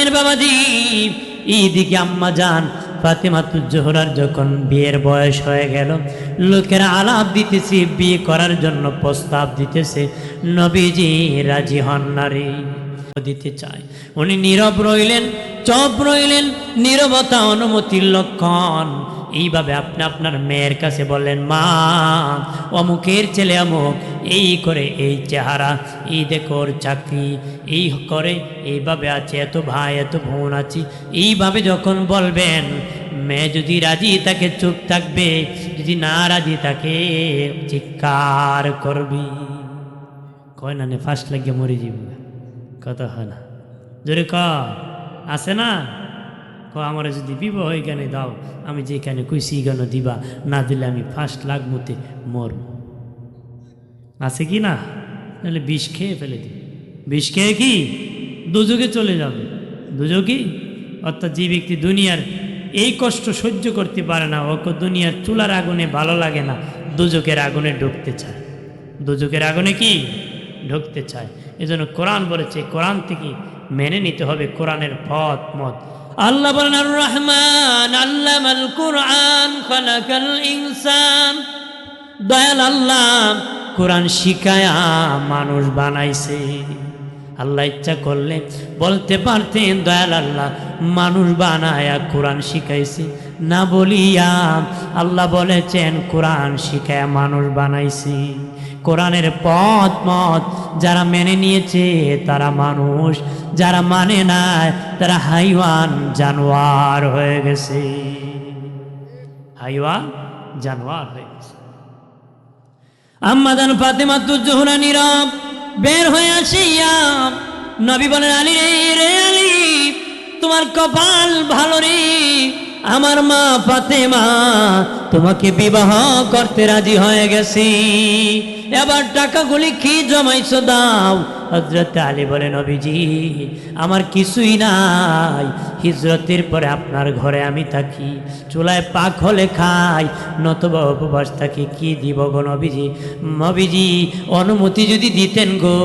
মায়ের বাবাজি, এইদিকে আম্মা জান ফাতেমাতুজ জোহরার যখন বিয়ের বয়স হয়ে গেল, লোকেরা আলাপ দিতেছে, বিয়ে করার জন্য প্রস্তাব দিতেছে, নবীজি রাজি হন না রে, দিতে চায়। উনি নীরব রইলেন, চুপ রইলেন। নীরবতা অনুমতির লক্ষণ। এইভাবে আপনি আপনার মেয়ের কাছে বললেন, মা অমুকের ছেলে অমুক, এই করে, এই চেহারা, এই দেখো ওর চাকরি, এই করে, এইভাবে আছে, এত ভাই এত বোন আছে। এইভাবে যখন বলবেন, মেয়ে যদি রাজি তাকে চুপ থাকবে, যদি না রাজি তাকে চিৎকার করবি। কয় না ফার্স্ট লাগিয়ে মরে যাব, কথা হয় না, জোরে ক আছে না। আমার যদি বিবাহ এখানে দাও, আমি যেখানে কইছি কেন দিবা, না দিলে আমি ফার্স্ট লাগমতে মরব। আছে কি না? তাহলে বিষ খেয়ে ফেলে দিই, বিষ খেয়ে কি দুযোগে চলে যাবে। দুযোগী অর্থাৎ যে ব্যক্তি দুনিয়ার এই কষ্ট সহ্য করতে পারে না, ওকে দুনিয়ার চুলার আগুনে ভালো লাগে না, দুযোগের আগুনে ঢুকতে চায়। দুযোগের আগুনে কি ঢুকতে চায়। এজন্য কোরআন বলেছে, কোরআন থেকে মেনে নিতে হবে কোরআনের পথ মত। আল্লাহ বলেন, আর রহমান আল্লামাল কুরআন খালাকাল ইনসান। দয়াল আল্লাহ কোরআন শিখায়া মানুষ বানাইছে। আল্লাহ ইচ্ছা করলে বলতে পারতেন, দয়াল আল্লাহ মানুষ বানায়া কোরআন শিখাইছে না বলিয়া আল্লাহ বলেছেন কোরআন শিখায়া মানুষ বানাইছে। কোরআনের পথ মত যারা মেনে নিয়েছে তারা মানুষ, যারা মানে না তারা হাইওয়ান জানোয়ার হয়ে গেছে, হাইওয়ান জানোয়ার হয়ে গেছে। আম্মা জান ফাতেমাতুজ জোহরা নীরব বের হয়ে আসিয়া নবী বলেন, আলী রে আলী, তোমার কপাল ভালো রে, আমার মা ফাতেমা তোমাকে বিবাহ করতে রাজি হয়ে গেছি, এবার টাকাগুলি কি জমাইছো দাও। হযরত আলী বলে, নবীজি আমার কিছুই নাই, হিজরতের পরে আপনার ঘরে আমি থাকি, চুলায় পাক হলে খাই, নতুবা উপবাস থাকি, কি দিব গো নবীজি। নবীজি অনুমতি যদি দিতেন গো,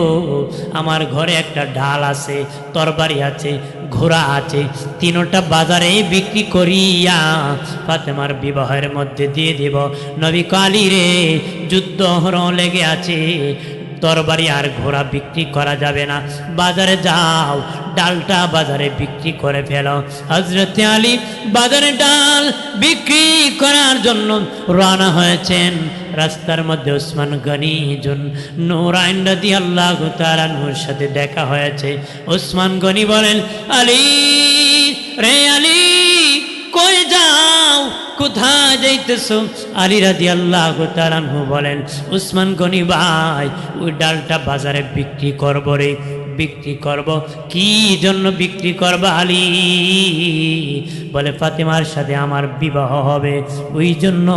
আমার ঘরে একটা ঢাল আছে, তরবারি আছে, ঘোড়া আছে, তিনটা বাজারে বিক্রি করিয়া ফাতেমার বিবাহের মধ্যে দিয়ে দিব। নবী কালী রে, যুদ্ধ লেগে আছে, তরবারি আর ঘোড়া বিক্রি করা যাবে না, বাজারে যাও, ডালটা বাজারে বিক্রি করে ফেলো। হযরত আলী বাজারে ডাল বিক্রি করার জন্য রওনা হয়েছেন। রাস্তার মধ্যে ওসমান গনি নূরাইন রাদিয়াল্লাহু তাআলা আনহুর সাথে দেখা হয়েছে। ওসমান গনি বলেন, আলী রে আলী, কই যাও, কোথায় যাইতেছো? আলী রাদিয়াল্লাহু তাআলা আনহু বলেন, ওসমান গনি ভাই, ওই ডালটা বাজারে বিক্রি করব রে, বিক্রি করব। কি জন্য বিক্রি করবা আলী? বলে, ফাতেমার সাথে আমার বিবাহ হবে, ওই জন্য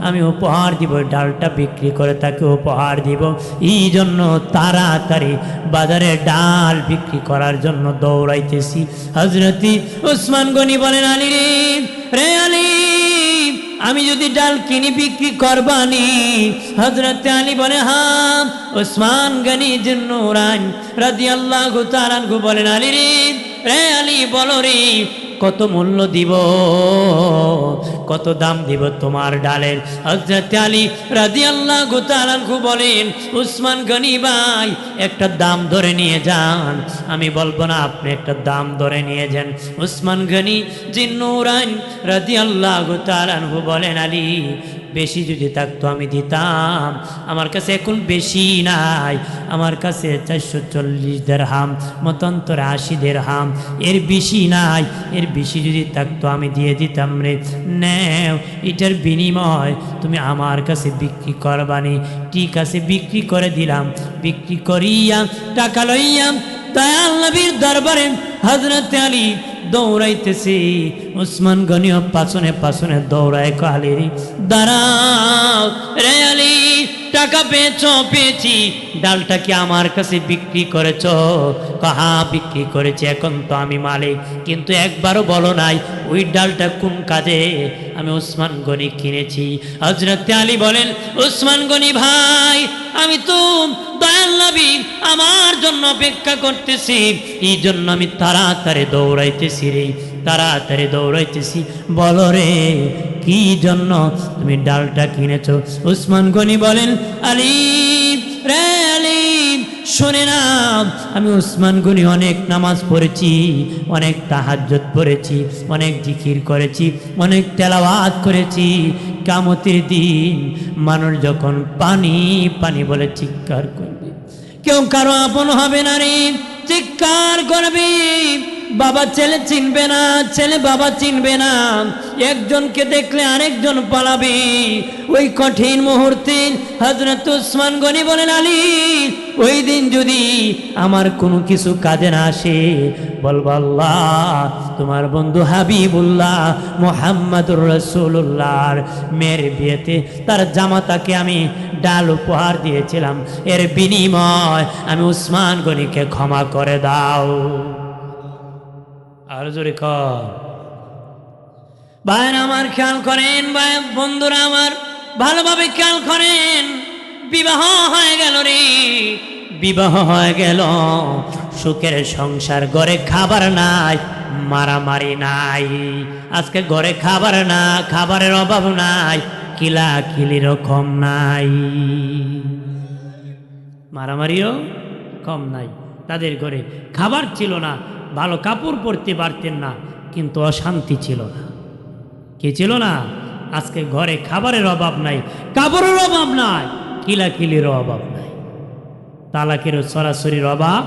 আমি উপহার দিব, ডালটা বিক্রি করে তাকে উপহার দিব। এই জন্য তাড়াতাড়ি বাজারে ডাল বিক্রি করার জন্য দৌড়াইতেছি। হযরত ওসমান গনি বলেন, আলী রে আলী, আমি যদি ডাল কিনি বিক্রি করবানি? হযরত আলী বলে, হ্যাঁ। ওসমান গনি নূরাইন রাদিয়াল্লাহু তাআলা আনহু বলেন, আলী রে আলী, বলো রে কত মূল্য দিব, কত দাম দিব তোমার ডালের? হযরত আলী রাদিয়াল্লাহু তাআলা আনহু বলেন, ওসমান গনি ভাই একটা দাম ধরে নিয়ে যান, আমি বলবো না, আপনি একটা দাম ধরে নিয়ে যান। ওসমান গনি নূরাইন রাদিয়াল্লাহু তাআলা আনহু বলেন, আলী বেশি যদি থাকতো আমি দিতাম, আমার কাছে এখন বেশি নাই, আমার কাছে 440 দিরহাম, মতান্তরে 80 দিরহাম, এর বেশি নাই, এর বেশি যদি থাকতো আমি দিয়ে দিতাম রে। নেও, এটার বিনিময় তুমি আমার কাছে বিক্রি করবানি। ঠিক আছে, বিক্রি করে দিলাম। বিক্রি করিয়া টাকা লইয়া দয়াল নবীর দরবারে হযরত আলী দৌড়াইতেছি। ওসমান গনিও পাছনে পাছনে দৌড়ায়, আলী দাঁড়াও রে আলী, টাকা পেয়েছি, ডালটা কি আমার কাছে বিক্রি করেছ? হ্যাঁ বিক্রি করেছি, এখন তো আমি মালিক, কিন্তু একবারও বলো নাই ওই ডালটা কোন কাজে আমি ওসমান গনি কিনেছি। হযরত আলী বলেন, ওসমান গনি ভাই, আমি তো দয়াল নবী আমার জন্য অপেক্ষা করতেছি, এই জন্য আমি তাড়াতাড়ি দৌড়াইতেছি রে, তাড়াতাড়ি দৌড়াইতেছি, বলো রে কি জন্য তুমি ডালটা কিনেছো? ওসমান গনি বলেন, আলী রে আলী, শোনে না, আমি ওসমান গনি অনেক নামাজ পড়েছি, অনেক তাহাজ্জুদ পড়েছি, অনেক জিকির করেছি, অনেক তেলাওয়াত করেছি। কিয়ামতের দিন মানুষ যখন পানি পানি বলে চিৎকার করবে, কেউ কারো আপন হবে না রে, চিৎকার করবে, বাবা ছেলে চিনবে না, ছেলে বাবা চিনবে না, একজনকে দেখলে আরেকজন পালাবে। ওই কঠিন মুহূর্তে হযরত ওসমান গনি বলেন, আলী ওই দিন যদি আমার কোনো কিছু কাজে না আসে, বলবো আল্লাহ তোমার বন্ধু হাবিবুল্লাহ মুহাম্মাদুর রাসূলুল্লাহর মেয়ের বিয়েতে তার জামাতাকে আমি ডাল উপহার দিয়েছিলাম, এর বিনিময় আমি ওসমান গনিকে ক্ষমা করে দাও। আর জোরে কর। ভাইরা আমার খেয়াল করেন, ভাই বন্ধুরা আমার ভালোভাবে খেয়াল করেন, বিবাহ হয়ে গেল রে, বিবাহ হয়ে গেল, সুখের সংসার, ঘরে খাবার নাই, মারামারি নাই। আজকে ঘরে খাবার না, খাবারের অভাব নাই, কিলাকিলির কম নাই, মারামারিও কম নাই। তাদের ঘরে খাবার ছিল না, ভালো কাপড় পরতে পারতেন না, কিন্তু অশান্তি ছিল না। কি ছিল না? আজকে ঘরে খাবারের অভাব নাই, কাপড়ের অভাব নাই, কিলাকিলির অভাব নাই, তালাকের সরাসরির অভাব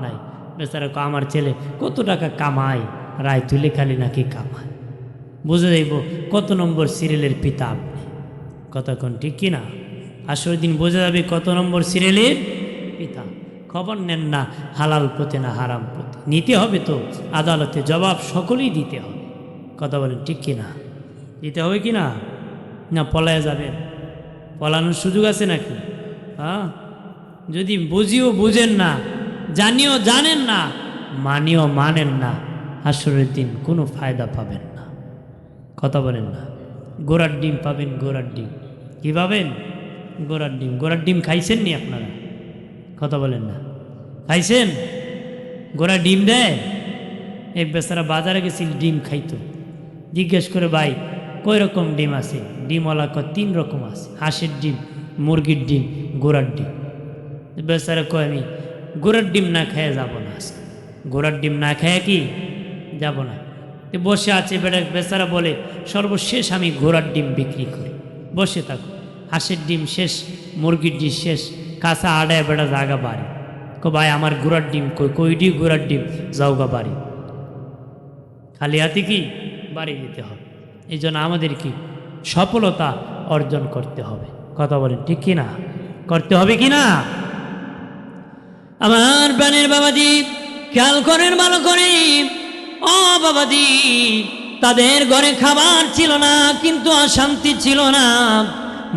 নাই। বেচারা আমার ছেলে কত টাকা কামায়, রায় তুলে খালি নাকি কামায়, বুঝে যাইব কত নম্বর সিরিয়ালের পিতা আপনি। কতক্ষণ ঠিক কিনা? আসর দিন বোঝা যাবে কত নম্বর সিরিয়ালের পিতা। খবর নেন না হালাল পথে না হারাম পথে, নিতে হবে তো আদালতে জবাব, সকলেই দিতে হবে। কথা বলেন ঠিক কিনা? দিতে হবে কি না? না পলায় যাবেন? পলানোর সুযোগ আছে নাকি? হ্যাঁ, যদি বুঝিও বুঝেন না, জানিও জানেন না, মানিও মানেন না, হাসরের দিন কোনো ফায়দা পাবেন না। কথা বলেন না? গোড়ার ডিম পাবেন, গোড়ার ডিম। কী পাবেন? গোড়ার ডিম। গোড়ার ডিম খাইছেন নি আপনারা? কথা বলেন না, খাইছেন? গোড়া ডিম দেয়। এক বেচারা বাজারে গেছিল, ডিম খাইতো, জিজ্ঞেস করে ভাই কয় রকম ডিম আছে? ডিমওয়ালা কয় 3 রকম আছে, হাঁসের ডিম, মুরগির ডিম, গোড়ার ডিম। বেচারা কয় আমি গোড়ার ডিম না খেয়ে যাব না, গোড়ার ডিম না খেয়ে কি যাব না। বসে আছে বেচারা বলে সর্বশেষ আমি ঘোড়ার ডিম বিক্রি করি, বসে থাকো, হাঁসের ডিম শেষ, মুরগির ডিম শেষ, কাঁচা আড়ায় বেড়া জাগা বাড়ি। ভাই আমার ঘোড়ার ডিম কই? কইডি ঘোড়ার ডিম, যাওগা বাড়ি। খালি হাতে কি বাড়ি দিতে হবে। এই জন্য আমাদের কি সফলতা অর্জন করতে হবে। কথা বলেন ঠিক কিনা? করতে হবে কি না? আমার প্রাণের বাবাজি খেয়াল করেন ভালো করে। ও বাবাজি, তাদের ঘরে খাবার ছিল না, কিন্তু অশান্তি ছিল না।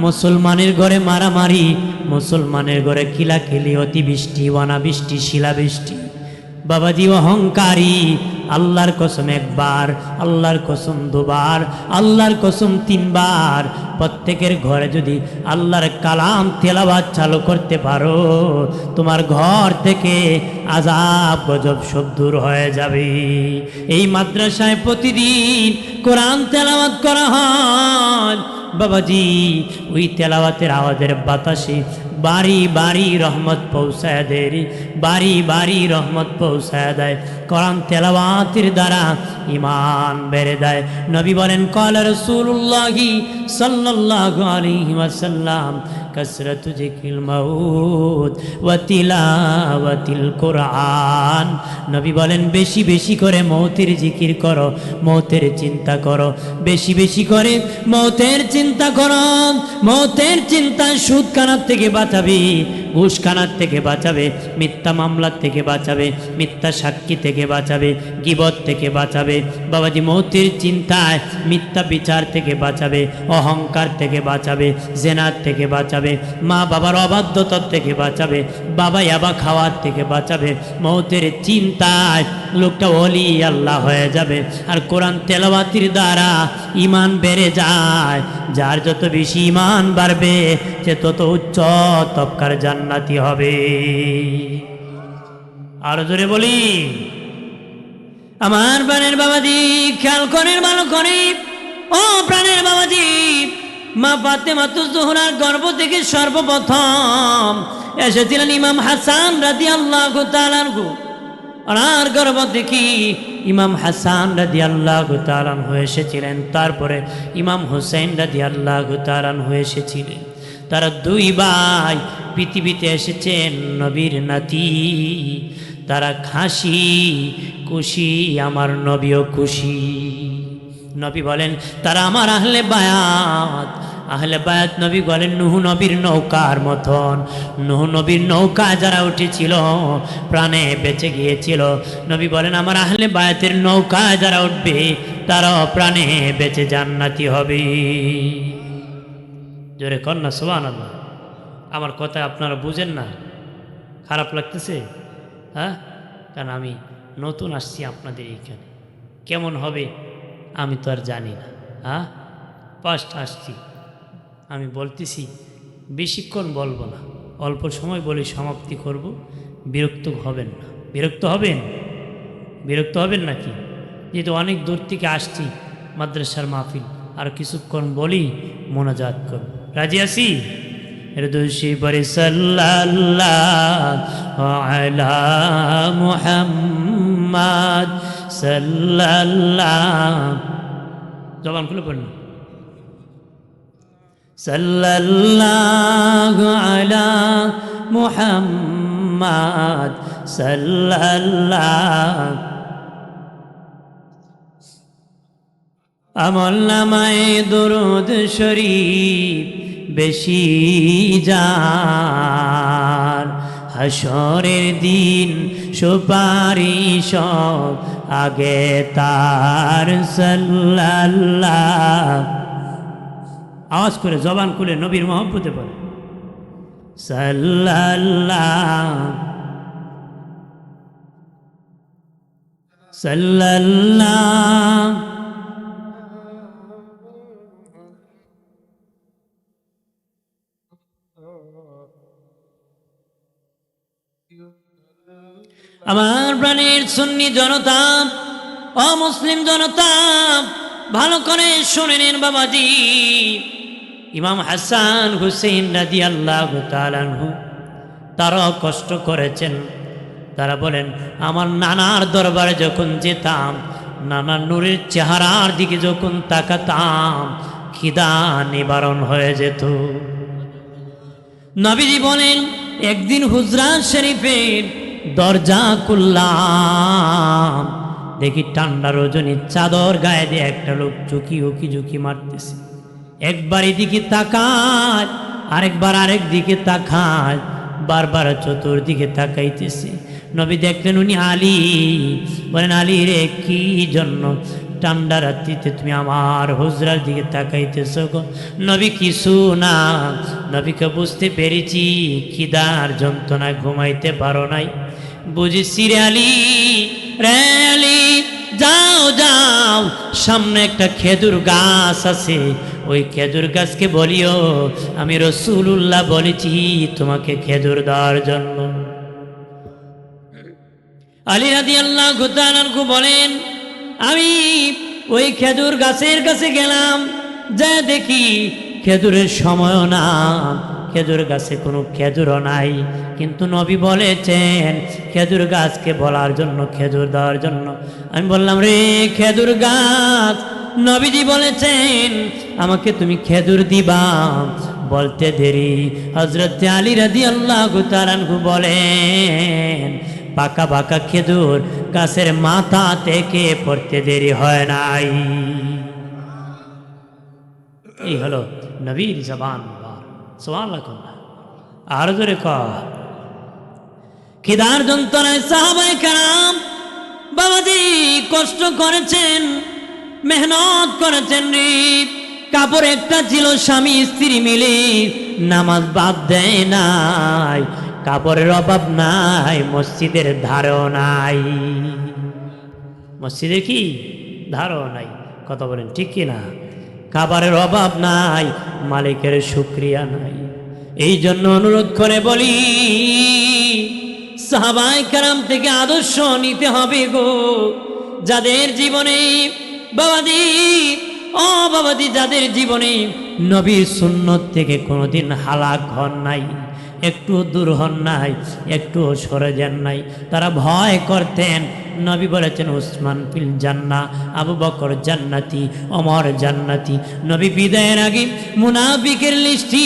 মুসলমানের ঘরে মারামারি, মুসলমানের ঘরে কিলাকিলি, অতিবৃষ্টি, অনাবৃষ্টি, শিলাবৃষ্টি। বাবাজি অহংকারী, আল্লাহর কসম একবার, আল্লাহর কসম দুবার, আল্লাহর কসম 3 বার। প্রত্যেকের ঘরে যদি আল্লাহর কালাম তেলাওয়াত চালু করতে পারো, তোমার ঘর থেকে আযাব গজব সব দূর হয়ে যাবে। এই মাদ্রাসায় প্রতিদিন কোরআন তেলাওয়াত করা হয় বাবাজি, ওই তেলাওয়াতের আওয়াজের বাতাসে বাড়ি বাড়ি রহমত পৌঁছায় দেয়, বাড়ি বাড়ি রহমত পৌঁছায় দেয়। কোরআন তেলাওয়াতের দ্বারা ঈমান বেড়ে দেয়। নবী বলেন ক্বালা রাসূলুল্লাহি সাল্লাল্লাহু আলাইহি ওয়াসাল্লাম কাসরাতু যিকরিল মাউত ওয়া তিলাওয়াতিল কোরআন। নবী বলেন বেশি বেশি করে মৌতের জিকির করো, মৌতের চিন্তা করো, বেশি বেশি করে মৌতের চিন্তা করো। মৌতের চিন্তা সুদ খানার থেকে বাঁচাবি, ঘুষখানার থেকে বাঁচাবে, মিথ্যা মামলার থেকে বাঁচাবে, মিথ্যা সাক্ষী থেকে বাঁচাবে, গীবত থেকে বাঁচাবে বাবাজি, মৌতের চিন্তায় মিথ্যা বিচার থেকে বাঁচাবে, অহংকার থেকে বাঁচাবে, জেনার থেকে বাঁচাবে, মা বাবার অবাধ্যতার থেকে বাঁচাবে, বাবা ইয়াবা খাওয়ার থেকে বাঁচাবে। মৌতের চিন্তায় লোকটা ওলি আল্লাহ হয়ে যাবে। আর কোরআন তেলাওয়াতির দ্বারা ঈমান বেড়ে যায়। যার যত বেশি ঈমান বাড়বে সে তত উচ্চ তবকার জান্নাতি হবে। আরো জোরে বলি, আমার প্রাণের বাবাজি খেয়াল করেন, ভালো করে ও প্রাণের বাবাজি, মা ফাতেমাতুজ জোহরার গর্ভ থেকে সর্বপ্রথম এসেছিলেন ইমাম হাসান রাদিয়াল্লাহু তাআলা আনহু। আর গর্ভ থেকে ইমাম হাসান রাদিয়াল্লাহু তাআলা আনহু এসেছিলেন, তারপরে ইমাম হুসাইন রাদিয়াল্লাহু তাআলা আনহু এসেছিলেন। তারা দুই ভাই পৃথিবীতে এসেছেন নবীর নাতি। তারা খাসি খুশি, আমার নবীও খুশি। নবী বলেন তারা আমার আহলে বায়াত। আহলে বায়াত নবী বলেন নূহ নবীর নৌকার মতন। নূহ নবীর নৌকায় যারা উঠেছিল প্রাণে বেঁচে গিয়েছিল, নবী বলেন আমার আহলে বায়াতের নৌকায় যারা উঠবে তারাও প্রাণে বেঁচে জান্নাতি হবে। জোরে কন্যা সুবহানাল্লাহ। আমার কথা আপনারা বুঝেন না? খারাপ লাগতেছে? হ্যাঁ, কারণ আমি নতুন আসছি আপনাদের এইখানে, কেমন হবে আমি তো আর জানি না। হ্যাঁ, ফার্স্ট আসছি, আমি বলতেছি বেশিক্ষণ বলবো না, অল্প সময় বলে সমাপ্তি করব। বিরক্ত হবেন না? বিরক্ত হবেন? বিরক্ত হবেন নাকি? যেহেতু অনেক দূর থেকে আসছি, মাদ্রাসার মাহফিল, আর কিছুক্ষণ বলি মোনাজাত করব। রাজি আছি? রদুশি পরে সাল্লাল্লাহু আলা মুহাম্মাদ সাল্লাল্লাহু, জবান খুলে পড়ুন, সাল্লাল্লাহু আলা মুহাম্মাদ সাল্লাল্লাহু। আমল নামায়ে দুরুদ শরীফ বেশি যার, হাসরের দিন সুপারিশ আগে তার সাল্লাল্লাহু। আওয়াজ করে জবান খুলে নবীর মহব্বতে পড়ে সাল্লাল্লাহু সাল্লাল্লাহু। আমার প্রাণের সুন্নি জনতা, অমুসলিম জনতা, ভালো করে শুনে নিন বাবাজি। ইমাম হাসান হুসেইন রাদিয়াল্লাহু তাআলা আনহু তারাও কষ্ট করেছেন। তারা বলেন আমার নানার দরবারে যখন যেতাম, নানার নূরের চেহারার দিকে যখন তাকাতাম, খিদা নিবারণ হয়ে যেত। নবীজি বলেন একদিন হুজরা শরীফের দরজা খুললাম, দেখি ঠান্ডা রজনী চাদর গায়ে দিয়ে একটা লোক ঝুঁকি উকি ঝুঁকি মারতেছে। একবার এদিকে তাকায়, আরেকবার আরেক দিকে তাকায়, বারবার চতুর্দিকে তাকাইতেছে। নবী দেখলেন উনি আলী। বলেন আলী রে, কি জন্য ঠান্ডা রাত্রিতে তুমি আমার হুজরার দিকে তাকাইতেছ গো? নবী কিছু না, নবীকে বুঝতে পেরেছি খিদার যন্ত্রণায় ঘুমাইতে পারো নাই। বুঝেছি রে আলী, রে আলী, যাও যাও, সামনে একটা খেজুর গাছ আছে, ওই খেজুর গাছকে বলিও আমি রাসূলুল্লাহ বলেছি তোমাকে খেজুর দেওয়ার জন্য। আলী রাদিয়াল্লাহু তাআলা আনহু বলেন আমি ওই খেজুর গাছের কাছে গেলাম, যা দেখি খেজুরের সময়ও না, খেজুর গাছে কোনো খেজুরও নাই। কিন্তু নবী বলেছেন খেজুর গাছকে বলার জন্য, খেজুর দেওয়ার জন্য। আমি বললাম রে খেজুর গাছ, নবীজি বলেছেন আমাকে তুমি খেজুর দিবা। বলতে দেরি হযরত আলী রাদিয়াল্লাহু তাআলা আনহু বলেন পাকা পাকা খেজুর গাছের মাথা থেকে পড়তে দেরি হয় নাই। এই হলো নবীর জবান। সুবহানাল্লাহ। আর জোরে ক খিদার যন্ত্রণায় সাহাবায়ে কেরাম বাবাজি কষ্ট করেছেন, মেহনত করেছেন রে। কাপড় একটা ছিল, স্বামী স্ত্রী মিলে নামাজ বাদ দেয় নাই, কাপড়ের অভাব নাই, মসজিদের ধারও নাই, মসজিদে কি ধারও নাই, কথা বলেন ঠিক কি না? খাবারের অভাব নাই, মালিকের শুকরিয়া নাই। এই জন্য অনুরোধ করে বলি, সাহাবায়ে কেরাম থেকে আদর্শ নিতে হবে গো। যাদের জীবনে বাবাজি ও বাবাজি যাদের জীবনে নবীর সুন্নত থেকে কোনোদিন হালাক হন নাই, একটু দূর হন নাই, একটু সরে যান নাই, তারা ভয় করতেন। নবী বলেছেন উসমান ফিল জান্নাহ, আবু বকর জান্নাতি, ওমর জান্নাতি। নবী বিদায়ের আগে মুনাফিকের লিস্টি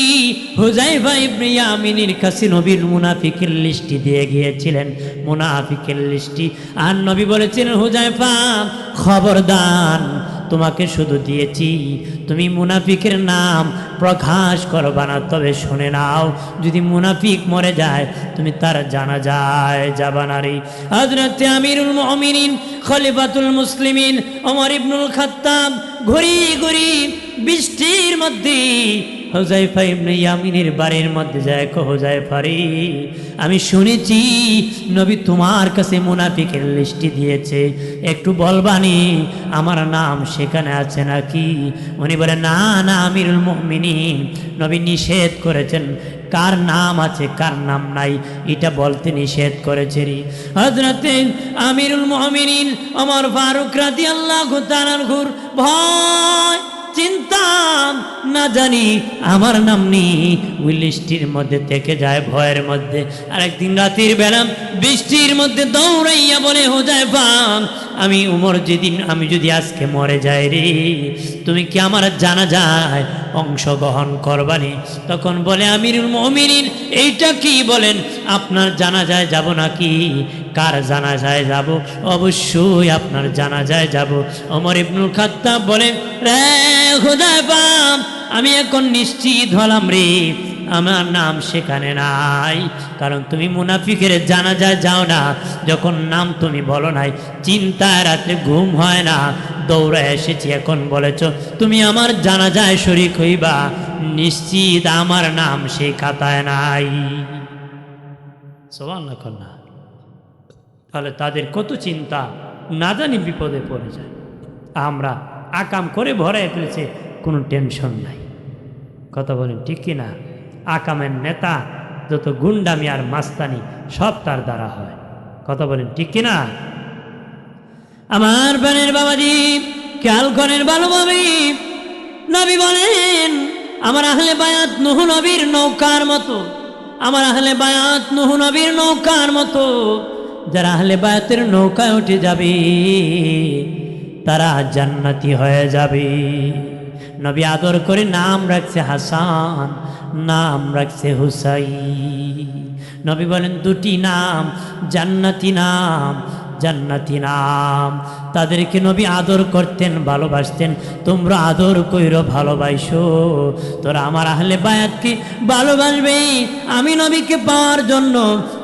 হুযায়ফা ইবনে ইয়ামিনের কাছে নবীর মুনাফিকের লিস্টি দিয়ে গিয়েছিলেন, মুনাফিকের লিস্টি। আর নবী বলেছেন হুযায়ফা খবরদার, তোমাকে শুধু দিয়েছি, তুমি মুনাফিকের নাম প্রকাশ করবা না, তবে শুনে নাও, যদি মুনাফিক মরে যায় তুমি তার জানাজায় যাবা না রে। হযরত আমিরুল মুমিনিন খলিফাতুল মুসলিমিন ওমর ইবনুল খাত্তাব ঘুরি ঘুরি বৃষ্টির মধ্যে হুযায়ফা ইবনে ইয়ামিনের বাড়ির মধ্যে যায়, হুযায়ফা রে, আমি শুনেছি নবী তোমার কাছে মুনাফিকের লিস্টি দিয়েছে, একটু বলবানি আমার নাম সেখানে আছে নাকি? উনি বলে না না আমিরুল মুমিনিন, নবী নিষেধ করেছেন, কার নাম আছে কার নাম নাই এটা বলতে নিষেধ করেছে রে। হযরত আমিরুল মুমিনিন ওমর ফারুক রাদিয়াল্লাহু তাআলা আনহুর ভয় চিন্তা না জানি আমার নাম নেই ওই লিস্টির মধ্যে থেকে যায় ভয়ের মধ্যে। আর একদিন রাতের বেলা বৃষ্টির মধ্যে দৌড়াইয়া বলে হুযায়ফা, আমি উমর যেদিন আমি যদি আজকে মরে যাই রে, তুমি কি আমার জানাজায় অংশগ্রহণ করবানি? তখন বলে আমিরুল মুমিনিন এইটা কি বলেন, আপনার জানাজায় যাব নাকি? কার জানাজায় যাব? অবশ্যই আপনার জানাজায় যাব। ওমর ইবনুল খাত্তাব বলেন রে হুযায়ফা, আমি এখন নিশ্চিত হলাম রে, আমার নাম সেখানে নাই, কারণ তুমি মুনাফিকের জানাজায় যাও না, যখন নাম তুমি বলো নাই, চিন্তায় রাতে ঘুম হয় না, দৌড়ে এসেছি, এখন বলেছ তুমি আমার জানাজায় শরীক হইবা, নিশ্চিত আমার নাম সেই খাতায় নাই। সুবহানাল্লাহ কন্যা। তাহলে তাদের কত চিন্তা, না জানি বিপদে পড়ে যায়। আমরা আকাম করে ভরায় ফেলেছে, কোনো টেনশন নাই, কথা বলেন ঠিক কি না? আকামের নেতা যত গুন্ডামি আর মাস্তানি সব তার দ্বারা হয়, কথা বলেন ঠিক কি না? আমার বানের বাবাজি খেয়াল করেন ভালোভাবে, নবী বলেন আমার আহলে বায়াত নূহ নবীর নৌকার মতো, আমার আহলে বায়াত নূহ নবীর নৌকার মতো। যারা আহলে বায়াতের নৌকায় উঠে যাবে তারা জান্নাতি হয়ে যাবে। নবী আদর করে নাম রাখছে হাসান, নাম রাখছে হুসাইন। নবী বলেন দুটি নাম জান্নাতি নাম, জান্নাতি নাম। তাদেরকে নবী আদর করতেন, ভালোবাসতেন। তোমরা আদর কইরো, ভালোবাসো। তোরা আমার আহলে বায়াতকে ভালোবাসবে আমি নবীকে পাওয়ার জন্য,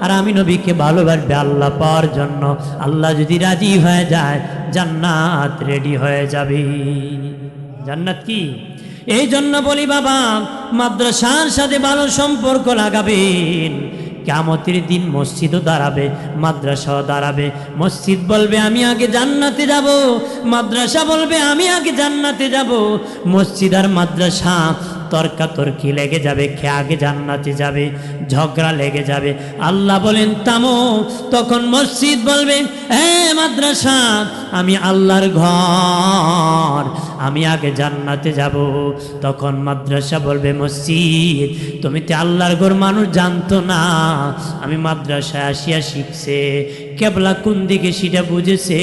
আর আমি নবীকে ভালোবাসবে আল্লাহ পাওয়ার জন্য। আল্লাহ যদি রাজি হয়ে যায় জান্নাত রেডি হয়ে যাবে। জান্নাত কি? এই জন্য বলি বাবা, মাদ্রাসার সাথে ভালো সম্পর্ক লাগাবেন। কিয়ামতের দিন মসজিদও দাঁড়াবে, মাদ্রাসাও দাঁড়াবে। মসজিদ বলবে আমি আগে জান্নাতে যাব, মাদ্রাসা বলবে আমি আগে জান্নাতে যাব। মসজিদ আর মাদ্রাসা তর্কাতর্কি লেগে যাবে, কে আগে জান্নাতে যাবে, ঝগড়া লেগে যাবে। আল্লাহ বলেন থামো। তখন মসজিদ বলবে হে মাদ্রাসা, আমি আল্লাহর ঘর, আমি আগে জান্নাতে যাব। তখন মাদ্রাসা বলবে মসজিদ, তুমি তো আল্লাহর ঘর, মানুষ জানতো না, আমি মাদ্রাসায় আসিয়া শিখছে, কেবলা কোন দিকে সেটা বুঝেছে,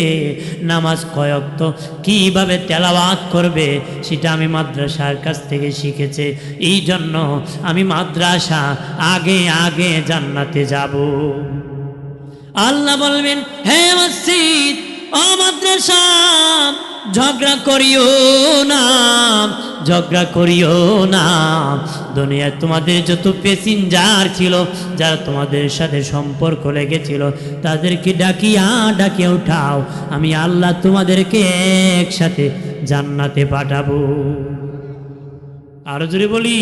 নামাজ কয় ওয়াক্ত কিভাবে তেলাওয়াত করবে সেটা আমি মাদ্রাসার কাছ থেকে শিখেছে। এই জন্য আমি মাদ্রাসা আগে আগে জান্নাতে যাব। আল্লাহ বলবেন হে মসজিদ ও মাদ্রাসা, ঝগড়া করিও না, ঝগড়া করিও না। দুনিয়ায় তোমাদের যত প্যাসেঞ্জার ছিল, যারা তোমাদের সাথে সম্পর্ক লেগেছিল, তাদেরকে ডাকিয়া ডাকিয়া উঠাও, আমি আল্লাহ তোমাদেরকে একসাথে জান্নাতে পাঠাবো। আরো জোরে বলি।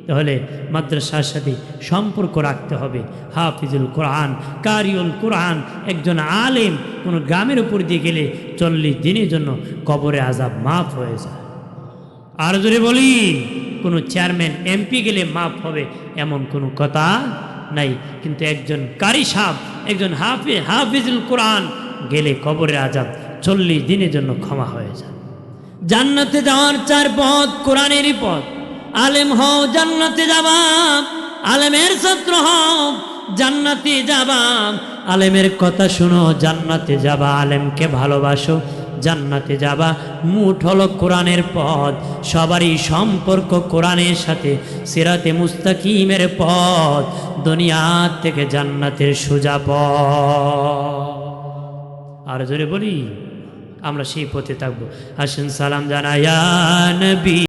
তাহলে মাদ্রাসার সাথে সম্পর্ক রাখতে হবে। হাফিজুল কোরআন, কারিউল কোরআন, একজন আলেম কোনো গ্রামের উপর দিয়ে গেলে 40 দিনের জন্য কবরে আযাব মাফ হয়ে যায়। আর যদি বলি কোনো চেয়ারম্যান এমপি গেলে মাফ হবে এমন কোনো কথা নাই, কিন্তু একজন কারি সাহেব, একজন হাফিজুল কোরআন গেলে কবরের আযাব 40 দিনের জন্য ক্ষমা হয়ে যায়। জান্নাতে যাওয়ার 4 পথ, কোরআনেরই পথ। আলেম হও জান্নাতে যাবা, আলেমের ছাত্র হও জান্নাতে যাবা, আলেমের কথা শুনো জান্নাতে যাবা, আলেমকে ভালোবাসো জান্নাতে যাবা। মুঠ হলো কোরআনের পথ, সবারই সম্পর্ক কোরআনের সাথে, সিরাতে মুস্তাকিমের পথ, দুনিয়া থেকে জান্নাতের সোজা পথ। আর জোরে বলি, আমরা সেই পথে থাকবো। আসেন সালাম জানায়া নবী।